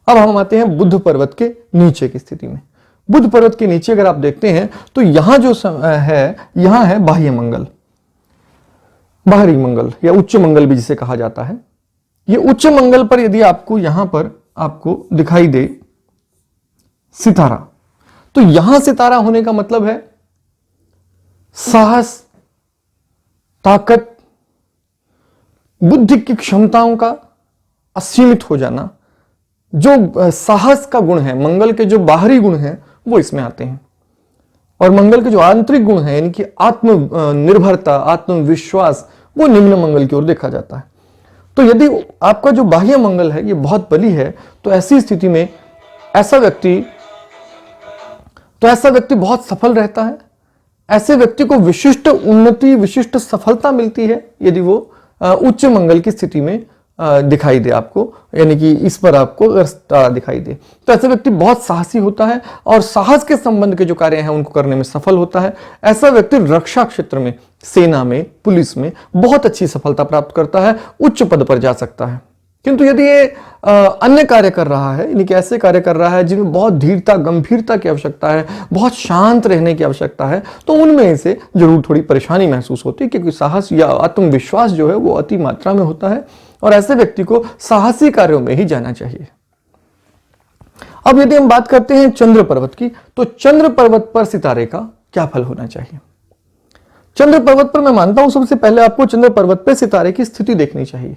अब हम आते हैं बुध पर्वत के नीचे की स्थिति में। बुध पर्वत के नीचे अगर आप देखते हैं तो यहां जो है, यहां है बाह्य मंगल, बाहरी मंगल या उच्च मंगल भी जिसे कहा जाता है। ये उच्च मंगल पर यदि आपको यहां पर आपको दिखाई दे सितारा, तो यहां सितारा होने का मतलब है साहस, ताकत, बुद्धि की क्षमताओं का असीमित हो जाना। जो साहस का गुण है, मंगल के जो बाहरी गुण हैं वो इसमें आते हैं, और मंगल के जो आंतरिक गुण है यानी कि आत्मनिर्भरता, आत्मविश्वास, वो निम्न मंगल की ओर देखा जाता है। तो यदि आपका जो बाह्य मंगल है ये बहुत बली है, तो ऐसी स्थिति में ऐसा व्यक्ति बहुत सफल रहता है। ऐसे व्यक्ति को विशिष्ट उन्नति, विशिष्ट सफलता मिलती है यदि वो उच्च मंगल की स्थिति में दिखाई दे आपको, यानी कि इस पर आपको अगर तारा दिखाई दे, तो ऐसा व्यक्ति बहुत साहसी होता है और साहस के संबंध के जो कार्य हैं उनको करने में सफल होता है। ऐसा व्यक्ति रक्षा क्षेत्र में, सेना में, पुलिस में बहुत अच्छी सफलता प्राप्त करता है, उच्च पद पर जा सकता है। किंतु यदि ये अन्य कार्य कर रहा है, यानी कि ऐसे कार्य कर रहा है जिनमें बहुत धीरता, गंभीरता की आवश्यकता है, बहुत शांत रहने की आवश्यकता है, तो उनमें इसे जरूर थोड़ी परेशानी महसूस होती है, क्योंकि साहस या आत्मविश्वास जो है वो अति मात्रा में होता है और ऐसे व्यक्ति को साहसी कार्यों में ही जाना चाहिए। अब यदि हम बात करते हैं चंद्र पर्वत की, तो चंद्र पर्वत पर सितारे का क्या फल होना चाहिए? चंद्र पर्वत पर मैं मानता हूं सबसे पहले आपको चंद्र पर्वत पर सितारे की स्थिति देखनी चाहिए।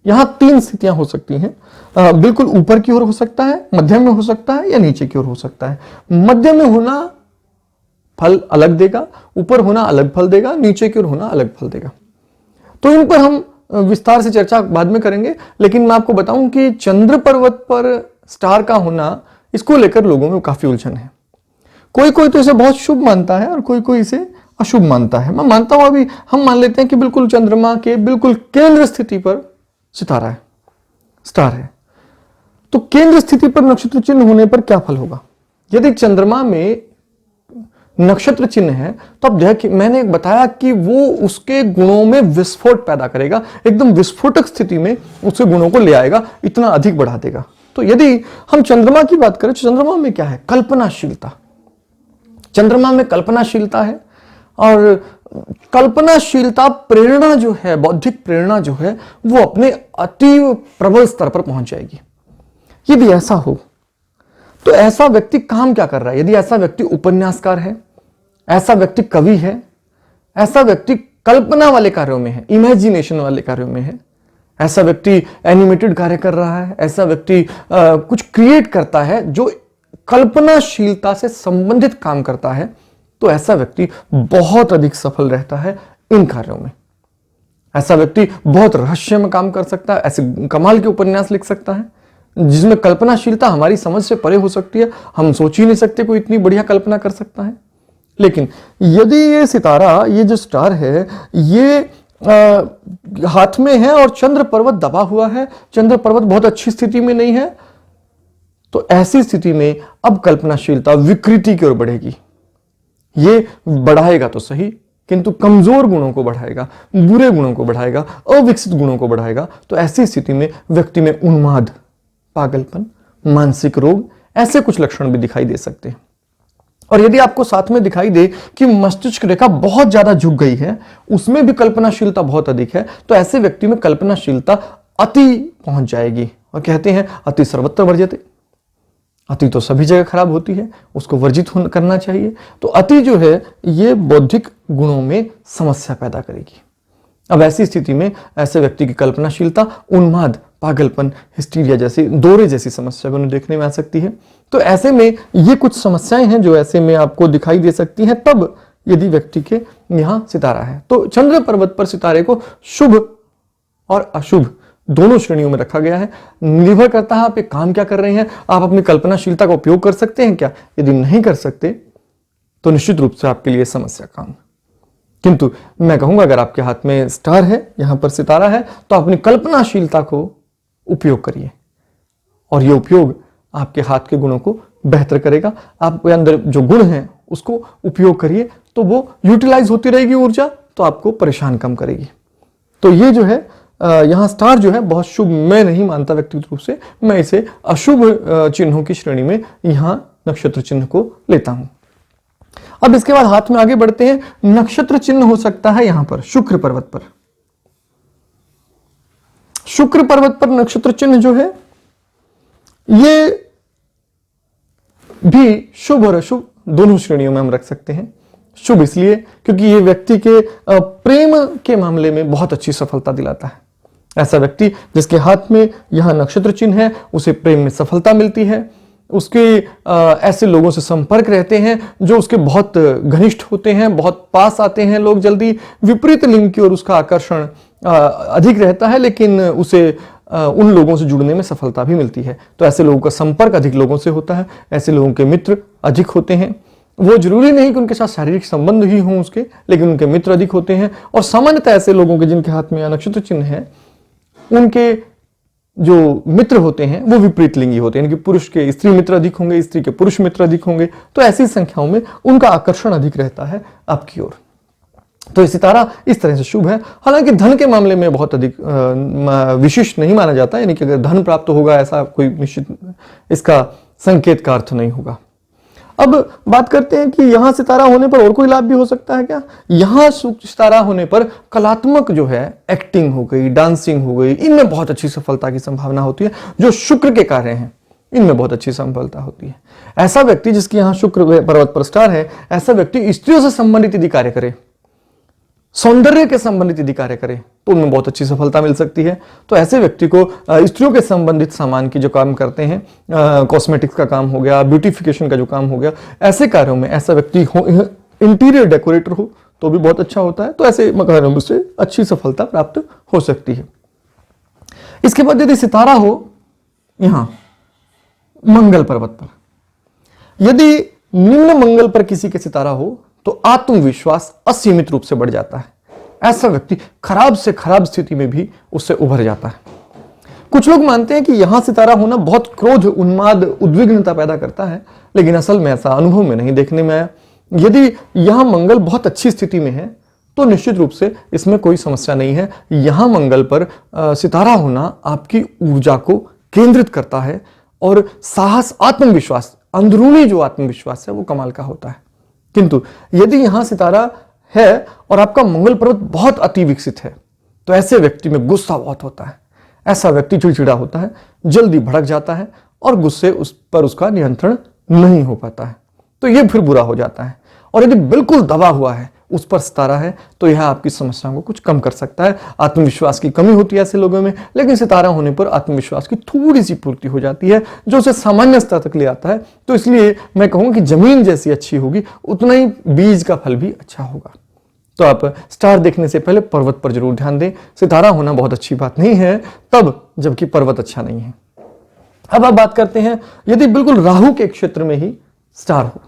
यहां 3 स्थितियां हो सकती हैं, बिल्कुल ऊपर की ओर हो सकता है, मध्यम में हो सकता है या नीचे की ओर हो सकता है। मध्यम में होना फल अलग देगा, ऊपर होना अलग फल देगा, नीचे की ओर होना अलग फल देगा। तो इन पर हम विस्तार से चर्चा बाद में करेंगे, लेकिन मैं आपको बताऊं कि चंद्र पर्वत पर स्टार का होना, इसको लेकर लोगों में काफी उलझन है। कोई कोई तो इसे बहुत शुभ मानता है और कोई कोई इसे अशुभ मानता है। मैं मानता हूं अभी हम मान लेते हैं कि बिल्कुल चंद्रमा के बिल्कुल केंद्र स्थिति पर सितारा है, स्टार है। तो केंद्र स्थिति पर नक्षत्र चिन्ह होने पर क्या फल होगा? यदि चंद्रमा में नक्षत्र चिन्ह है तो अब देखिए, मैंने बताया कि वो उसके गुणों में विस्फोट पैदा करेगा, एकदम विस्फोटक स्थिति में उसके गुणों को ले आएगा, इतना अधिक बढ़ा देगा। तो यदि हम चंद्रमा की बात करें, चंद्रमा में क्या है? कल्पनाशीलता। चंद्रमा में कल्पनाशीलता है, और कल्पनाशीलता, प्रेरणा जो है, बौद्धिक प्रेरणा जो है, वो अपने अति प्रबल स्तर पर पहुंच जाएगी। यदि ऐसा हो तो ऐसा व्यक्ति काम क्या कर रहा है? यदि ऐसा व्यक्ति उपन्यासकार है, ऐसा व्यक्ति कवि है, ऐसा व्यक्ति कल्पना वाले कार्यों में है, इमेजिनेशन वाले कार्यों में है, ऐसा व्यक्ति एनिमेटेड कार्य कर रहा है, ऐसा व्यक्ति कुछ क्रिएट करता है जो कल्पनाशीलता से संबंधित काम करता है, तो ऐसा व्यक्ति बहुत अधिक सफल रहता है इन कार्यों में। ऐसा व्यक्ति बहुत रहस्य में काम कर सकता है, ऐसे कमाल के उपन्यास लिख सकता है जिसमें कल्पनाशीलता हमारी समझ से परे हो सकती है। हम सोच ही नहीं सकते कोई इतनी बढ़िया कल्पना कर सकता है। लेकिन यदि ये सितारा, ये जो स्टार है, ये हाथ में है और चंद्र पर्वत दबा हुआ है, चंद्र पर्वत बहुत अच्छी स्थिति में नहीं है, तो ऐसी स्थिति में अब कल्पनाशीलता विकृति की ओर बढ़ेगी। ये बढ़ाएगा तो सही, किंतु कमजोर गुणों को बढ़ाएगा, बुरे गुणों को बढ़ाएगा, अविकसित गुणों को बढ़ाएगा। तो ऐसी स्थिति में व्यक्ति में उन्माद, पागलपन, मानसिक रोग, ऐसे कुछ लक्षण भी दिखाई दे सकते हैं। और यदि आपको साथ में दिखाई दे कि मस्तिष्क रेखा बहुत ज्यादा झुक गई है, उसमें भी कल्पनाशीलता बहुत अधिक है, तो ऐसे व्यक्ति में कल्पनाशीलता अति पहुंच जाएगी। और कहते हैं अति सर्वत्र वर्ज्यते, अति तो सभी जगह खराब होती है, उसको वर्जित करना चाहिए। तो अति जो है ये बौद्धिक गुणों में समस्या पैदा करेगी। अब ऐसी स्थिति में ऐसे व्यक्ति की कल्पनाशीलता, उन्माद, पागलपन, हिस्टीरिया जैसी, दौरे जैसी समस्या को देखने में आ सकती है। तो ऐसे में ये कुछ समस्याएं हैं जो ऐसे में आपको दिखाई दे सकती हैं तब यदि व्यक्ति के यहां सितारा है। तो चंद्र पर्वत पर सितारे को शुभ और अशुभ दोनों श्रेणियों में रखा गया है। निर्भर करता है आप ये काम क्या कर रहे हैं। आप अपनी कल्पनाशीलता का उपयोग कर सकते हैं क्या? यदि नहीं कर सकते तो निश्चित रूप से आपके लिए समस्या काम। किंतु मैं कहूंगा अगर आपके हाथ में स्टार है, यहां पर सितारा है, तो अपनी कल्पनाशीलता को उपयोग करिए, और यह उपयोग आपके हाथ के गुणों को बेहतर करेगा। आपके अंदर जो गुण हैं उसको उपयोग करिए, तो वो यूटिलाइज होती रहेगी ऊर्जा, तो आपको परेशान कम करेगी। तो ये जो है यहाँ स्टार जो है बहुत शुभ मैं नहीं मानता व्यक्तिगत रूप से, मैं इसे अशुभ चिन्हों की श्रेणी में यहाँ नक्षत्र चिन्ह को लेता हूं। अब इसके बाद हाथ में आगे बढ़ते हैं। नक्षत्र चिन्ह हो सकता है यहां पर शुक्र पर्वत पर। शुक्र पर्वत पर नक्षत्र चिन्ह जो है ये भी शुभ और अशुभ दोनों श्रेणियों में हम रख सकते हैं। शुभ इसलिए क्योंकि ये व्यक्ति के प्रेम के मामले में बहुत अच्छी सफलता दिलाता है। ऐसा व्यक्ति जिसके हाथ में यहां नक्षत्र चिन्ह है उसे प्रेम में सफलता मिलती है। उसके ऐसे लोगों से संपर्क रहते हैं जो उसके बहुत घनिष्ठ होते हैं, बहुत पास आते हैं लोग जल्दी। विपरीत लिंग की ओर उसका आकर्षण अधिक रहता है, लेकिन उसे उन लोगों से जुड़ने में सफलता भी मिलती है। तो ऐसे लोगों का संपर्क अधिक लोगों से होता है, ऐसे लोगों के मित्र अधिक होते हैं। वो जरूरी नहीं कि उनके साथ शारीरिक संबंध ही हों उसके, लेकिन उनके मित्र अधिक होते हैं। और सामान्यतः ऐसे लोगों के जिनके हाथ में नक्षत्र चिन्ह है उनके जो मित्र होते हैं वो विपरीत लिंगी होते हैं, यानी कि पुरुष के स्त्री मित्र अधिक होंगे, स्त्री के पुरुष मित्र अधिक होंगे। तो ऐसी संख्याओं में उनका आकर्षण अधिक रहता है आपकी ओर। तो ये सितारा इस तरह से शुभ है। हालांकि धन के मामले में बहुत अधिक विशिष्ट नहीं माना जाता, यानी कि अगर धन प्राप्त होगा ऐसा कोई निश्चित इसका संकेत का अर्थ नहीं होगा। अब बात करते हैं कि यहां सितारा होने पर और कोई लाभ भी हो सकता है क्या? यहां सितारा होने पर कलात्मक जो है, एक्टिंग हो गई, डांसिंग हो गई, इनमें बहुत अच्छी सफलता की संभावना होती है। जो शुक्र के कार्य हैं इनमें बहुत अच्छी सफलता होती है। ऐसा व्यक्ति जिसके यहां शुक्र पर्वत पर स्टार है, ऐसा व्यक्ति स्त्रियों से संबंधित यदि कार्य करे, सौंदर्य के संबंधित यदि कार्य करे, तो उनमें बहुत अच्छी सफलता मिल सकती है। तो ऐसे व्यक्ति को स्त्रियों के संबंधित सामान की जो काम करते हैं, कॉस्मेटिक्स का काम हो गया, ब्यूटिफिकेशन का जो काम हो गया, ऐसे कार्यों में ऐसा व्यक्ति इंटीरियर डेकोरेटर हो तो भी बहुत अच्छा होता है। तो ऐसे कार्यों में उससे अच्छी सफलता प्राप्त हो सकती है। इसके बाद यदि सितारा हो यहां मंगल पर्वत पर, यदि निम्न मंगल पर किसी के सितारा हो तो आत्मविश्वास असीमित रूप से बढ़ जाता है। ऐसा व्यक्ति खराब से खराब स्थिति में भी उससे उभर जाता है। कुछ लोग मानते हैं कि यहां सितारा होना बहुत क्रोध, उन्माद, उद्विग्नता पैदा करता है, लेकिन असल में ऐसा अनुभव में नहीं देखने में आया। यदि यहां मंगल बहुत अच्छी स्थिति में है तो निश्चित रूप से इसमें कोई समस्या नहीं है। यहां मंगल पर सितारा होना आपकी ऊर्जा को केंद्रित करता है और साहस, आत्मविश्वास, अंदरूनी जो आत्मविश्वास है वो कमाल का होता है। किंतु यदि यहां सितारा है और आपका मंगल पर्वत बहुत अति विकसित है तो ऐसे व्यक्ति में गुस्सा बहुत होता है। ऐसा व्यक्ति चिड़चिड़ा होता है, जल्दी भड़क जाता है और गुस्से उस पर उसका नियंत्रण नहीं हो पाता है, तो यह फिर बुरा हो जाता है। और यदि बिल्कुल दबा हुआ है, उस पर सितारा है, तो यह आपकी समस्याओं को कुछ कम कर सकता है। आत्मविश्वास की कमी होती है ऐसे लोगों में, लेकिन सितारा होने पर आत्मविश्वास की थोड़ी सी पूर्ति हो जाती है जो उसे सामान्य स्तर तक ले आता है। तो इसलिए मैं कहूंगा कि जमीन जैसी अच्छी होगी उतना ही बीज का फल भी अच्छा होगा। तो आप स्टार देखने से पहले पर्वत पर जरूर ध्यान दें। सितारा होना बहुत अच्छी बात नहीं है तब जबकि पर्वत अच्छा नहीं है। अब आप बात करते हैं यदि बिल्कुल राहु के क्षेत्र में ही स्टार हो।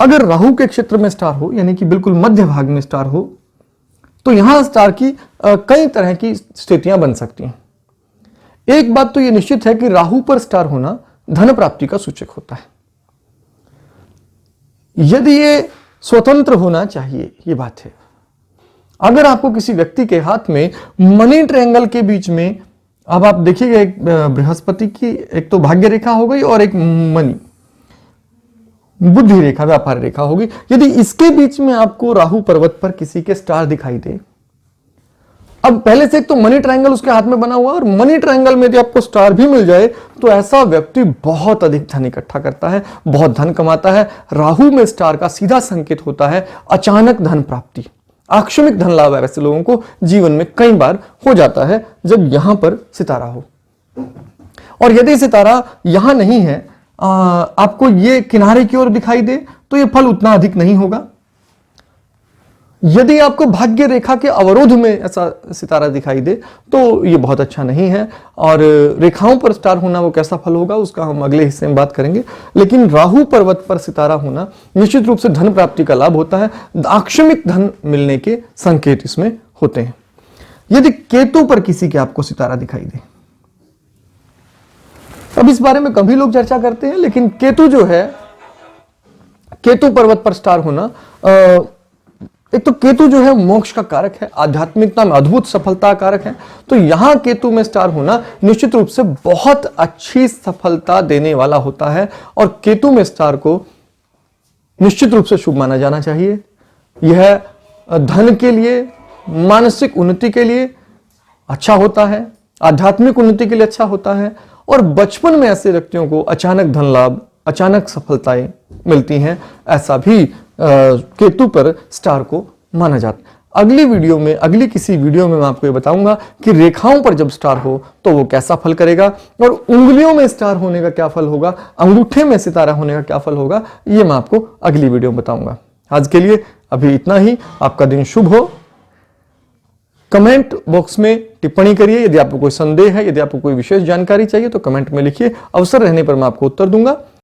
अगर राहु के क्षेत्र में स्टार हो, यानी कि बिल्कुल मध्य भाग में स्टार हो, तो यहां स्टार की कई तरह की स्थितियां बन सकती हैं। एक बात तो यह निश्चित है कि राहु पर स्टार होना धन प्राप्ति का सूचक होता है। यदि ये स्वतंत्र होना चाहिए, ये बात है। अगर आपको किसी व्यक्ति के हाथ में मनी ट्रायंगल के बीच में, अब आप देखिएगा एक बृहस्पति की एक तो भाग्य रेखा हो गई और एक मनी बुद्धि रेखा, व्यापार रेखा होगी। यदि इसके बीच में आपको राहु पर्वत पर किसी के स्टार दिखाई दे, अब पहले से एक तो मनी ट्रायंगल उसके हाथ में बना हुआ और मनी ट्रायंगल में यदि आपको स्टार भी मिल जाए तो ऐसा व्यक्ति बहुत अधिक धन इकट्ठा करता है, बहुत धन कमाता है। राहु में स्टार का सीधा संकेत होता है अचानक धन प्राप्ति, आकस्मिक धन लाभ है। ऐसे लोगों को जीवन में कई बार हो जाता है जब यहां पर सितारा हो। और यदि सितारा यहां नहीं है, आपको ये किनारे की ओर दिखाई दे, तो ये फल उतना अधिक नहीं होगा। यदि आपको भाग्य रेखा के अवरोध में ऐसा सितारा दिखाई दे तो ये बहुत अच्छा नहीं है। और रेखाओं पर स्टार होना वो कैसा फल होगा उसका हम अगले हिस्से में बात करेंगे। लेकिन राहु पर्वत पर सितारा होना निश्चित रूप से धन प्राप्ति का लाभ होता है, आकस्मिक धन मिलने के संकेत इसमें होते हैं। यदि केतु पर किसी के आपको सितारा दिखाई दे, अब इस बारे में कभी लोग चर्चा करते हैं, लेकिन केतु जो है, केतु पर्वत पर स्टार होना एक तो केतु जो है मोक्ष का कारक है, आध्यात्मिकता में अद्भुत सफलता कारक है। तो यहां केतु में स्टार होना निश्चित रूप से बहुत अच्छी सफलता देने वाला होता है और केतु में स्टार को निश्चित रूप से शुभ माना जाना चाहिए। यह धन के लिए, मानसिक उन्नति के लिए अच्छा होता है, आध्यात्मिक उन्नति के लिए अच्छा होता है और बचपन में ऐसे व्यक्तियों को अचानक धन लाभ, अचानक सफलताएं मिलती हैं, ऐसा भी केतु पर स्टार को माना जाता है। अगली वीडियो में, अगली किसी वीडियो में मैं आपको ये बताऊंगा कि रेखाओं पर जब स्टार हो तो वो कैसा फल करेगा और उंगलियों में स्टार होने का क्या फल होगा, अंगूठे में सितारा होने का क्या फल होगा, ये मैं आपको अगली वीडियो में बताऊंगा। आज के लिए अभी इतना ही। आपका दिन शुभ हो। कमेंट बॉक्स में टिप्पणी करिए। यदि आपको कोई संदेह है, यदि आपको कोई विशेष जानकारी चाहिए तो कमेंट में लिखिए। अवसर रहने पर मैं आपको उत्तर दूंगा।